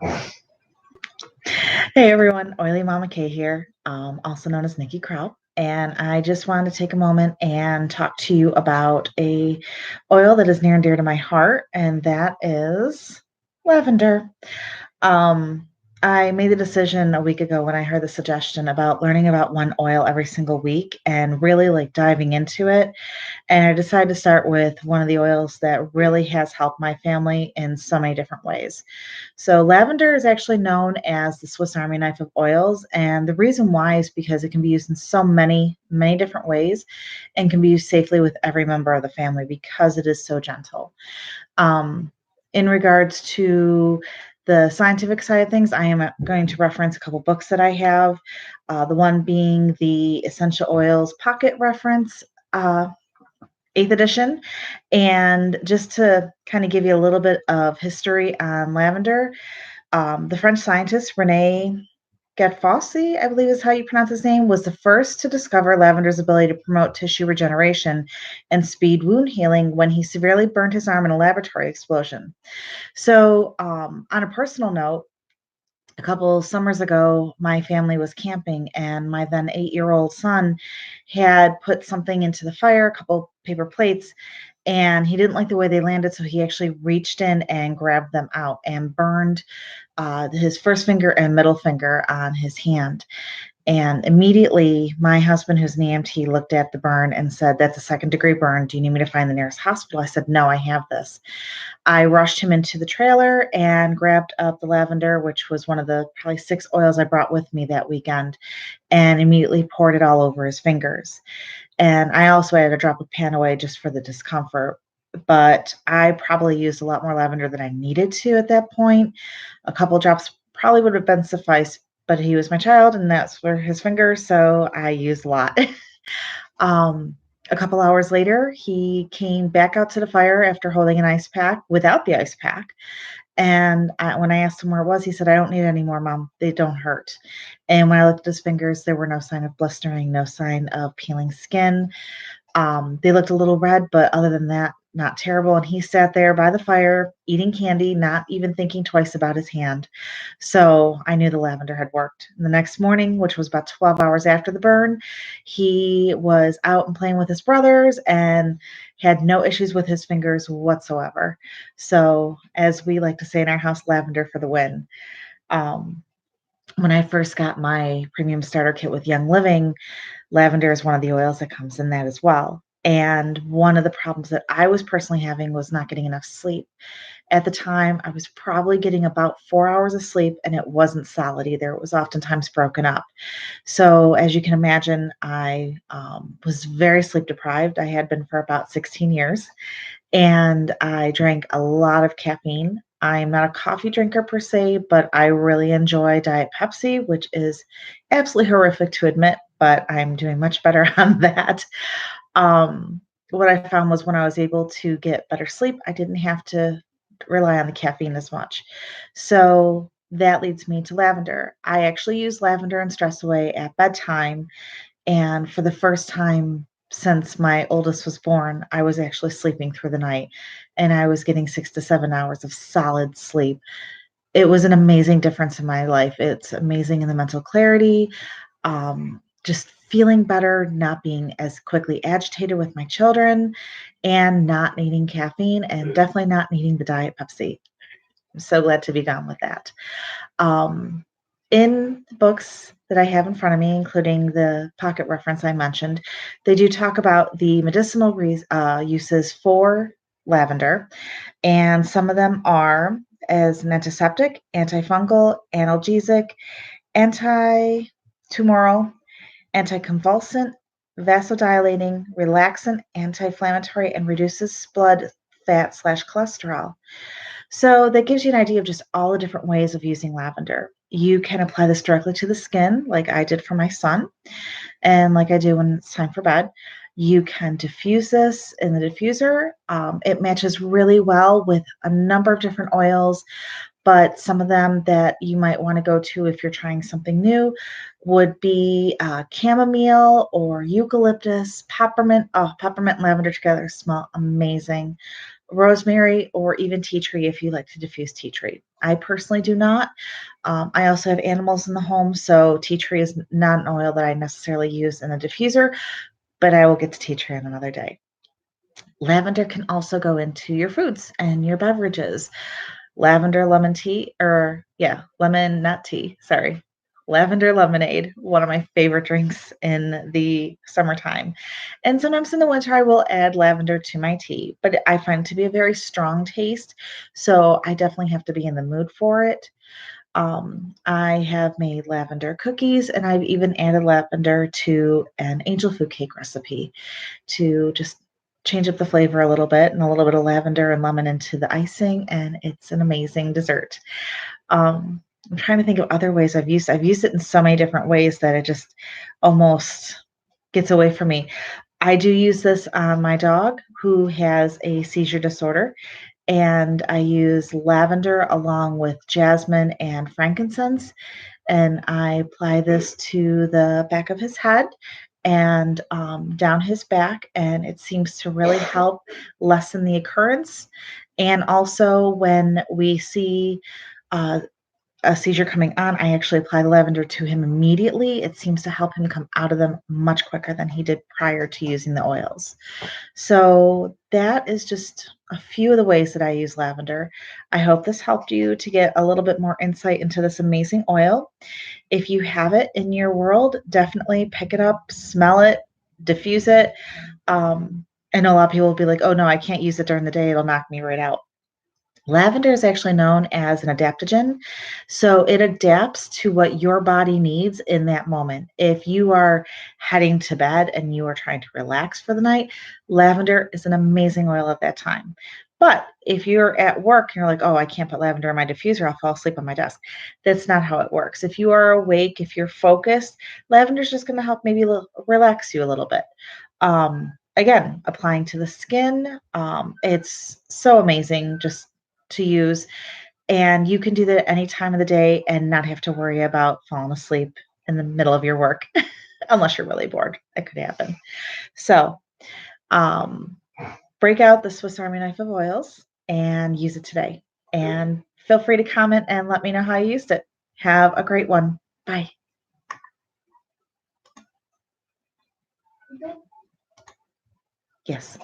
Hey everyone, Oily Mama K here, also known as Nikki Kraut, and I just wanted to take a moment and talk to you about a oil that is near and dear to my heart, and that is lavender. Um, I made the decision a week ago when I heard the suggestion about learning about one oil every single week and really like diving into it. And I decided to start with one of the oils that really has helped my family in so many different ways. So, lavender is actually known as the Swiss Army knife of oils. And the reason why is because it can be used in so many different ways and can be used safely with every member of the family because it is so gentle. Um, in regards to the scientific side of things, I am going to reference a couple books that I have. The one being the Essential Oils Pocket Reference. Eighth edition. And just to kind of give you a little bit of history on lavender, the French scientist Rene Gattefossé, I believe is how you pronounce his name, was the first to discover lavender's ability to promote tissue regeneration and speed wound healing when he severely burned his arm in a laboratory explosion. So, on a personal note, a couple summers ago, my family was camping, and my then 8-year-old son had put something into the fire, a couple paper plates, and he didn't like the way they landed. So he actually reached in and grabbed them out and burned his first finger and middle finger on his hand. And immediately, my husband, who's an EMT, looked at the burn and said, "That's a second-degree burn. Do you need me to find the nearest hospital?" I said, "No, I have this." I rushed him into the trailer and grabbed up the lavender, which was one of the probably 6 oils I brought with me that weekend, and immediately poured it all over his fingers. And I also added a drop of Panaway just for the discomfort. But I probably used a lot more lavender than I needed to at that point. A couple drops probably would have been suffice, but he was my child and that's where his fingers, so I used a lot. um, a couple hours later, he came back out to the fire after holding an ice pack without the ice pack. And when I asked him where it was, he said, "I don't need any more, Mom. They don't hurt." And when I looked at his fingers, there were no sign of blistering, no sign of peeling skin. They looked a little red, but other than that, not terrible. And he sat there by the fire eating candy, not even thinking twice about his hand. So I knew the lavender had worked. And the next morning, which was about 12 hours after the burn, he was out and playing with his brothers and had no issues with his fingers whatsoever. So, as we like to say in our house, lavender for the win. Um, when I first got my premium starter kit with Young Living, lavender is one of the oils that comes in that as well. And one of the problems that I was personally having was not getting enough sleep. At the time, I was probably getting about 4 hours of sleep, and it wasn't solid either. It was oftentimes broken up. So, as you can imagine, I was very sleep deprived. I had been for about 16 years, and I drank a lot of caffeine. I'm not a coffee drinker per se, but I really enjoy Diet Pepsi, which is absolutely horrific to admit, but I'm doing much better on that. Um, what I found was when I was able to get better sleep, I didn't have to rely on the caffeine as much. So that leads me to lavender. I actually use lavender and Stress Away at bedtime. And for the first time since my oldest was born, I was actually sleeping through the night and I was getting 6 to 7 hours of solid sleep. It was an amazing difference in my life. It's amazing in the mental clarity, just feeling better, not being as quickly agitated with my children, and not needing caffeine, and definitely not needing the Diet Pepsi. I'm so glad to be done with that. Um, in the books that I have in front of me, including the pocket reference I mentioned, they do talk about the medicinal uses for lavender, and some of them are as an antiseptic, antifungal, analgesic, anti-tumoral, anticonvulsant, vasodilating, relaxant, anti-inflammatory, and reduces blood fat slash cholesterol. So that gives you an idea of just all the different ways of using lavender. You can apply this directly to the skin, like I did for my son, and like I do when it's time for bed. You can diffuse this in the diffuser. It matches really well with a number of different oils, but some of them that you might want to go to if you're trying something new would be chamomile or eucalyptus, peppermint. Oh, peppermint and lavender together smell amazing. rosemary, or even tea tree if you like to diffuse tea tree. I personally do not. I also have animals in the home, so tea tree is not an oil that I necessarily use in a diffuser, but I will get to tea tree on another day. Lavender can also go into your foods and your beverages. Lavender lemon tea, or yeah, lemon, not tea, sorry. Lavender lemonade, one of my favorite drinks in the summertime. And sometimes in the winter, I will add lavender to my tea, but I find it to be a very strong taste. So I definitely have to be in the mood for it. I have made lavender cookies, and I've even added lavender to an angel food cake recipe to just change up the flavor a little bit, and a little bit of lavender and lemon into the icing, and it's an amazing dessert. I'm trying to think of other ways I've used it in so many different ways that it just almost gets away from me. I do use this on my dog who has a seizure disorder, and I use lavender along with jasmine and frankincense, and I apply this to the back of his head and down his back, and it seems to really help lessen the occurrence. And also, when we see uh, a seizure coming on, I actually apply the lavender to him immediately. It seems to help him come out of them much quicker than he did prior to using the oils. So that is just a few of the ways that I use lavender. I hope this helped you to get a little bit more insight into this amazing oil. If you have it in your world, definitely pick it up, smell it, diffuse it. I know a lot of people will be like, oh no, I can't use it during the day. It'll knock me right out. Lavender is actually known as an adaptogen. So it adapts to what your body needs in that moment. If you are heading to bed and you are trying to relax for the night, lavender is an amazing oil at that time. But if you're at work and you're like, oh, I can't put lavender in my diffuser, I'll fall asleep on my desk. That's not how it works. If you are awake, if you're focused, lavender is just going to help maybe relax you a little bit. Again, applying to the skin, it's so amazing just to use. And you can do that any time of the day and not have to worry about falling asleep in the middle of your work, unless you're really bored. That could happen. So, um, break out the Swiss Army knife of oils and use it today. And feel free to comment and let me know how you used it. Have a great one. Bye. Yes.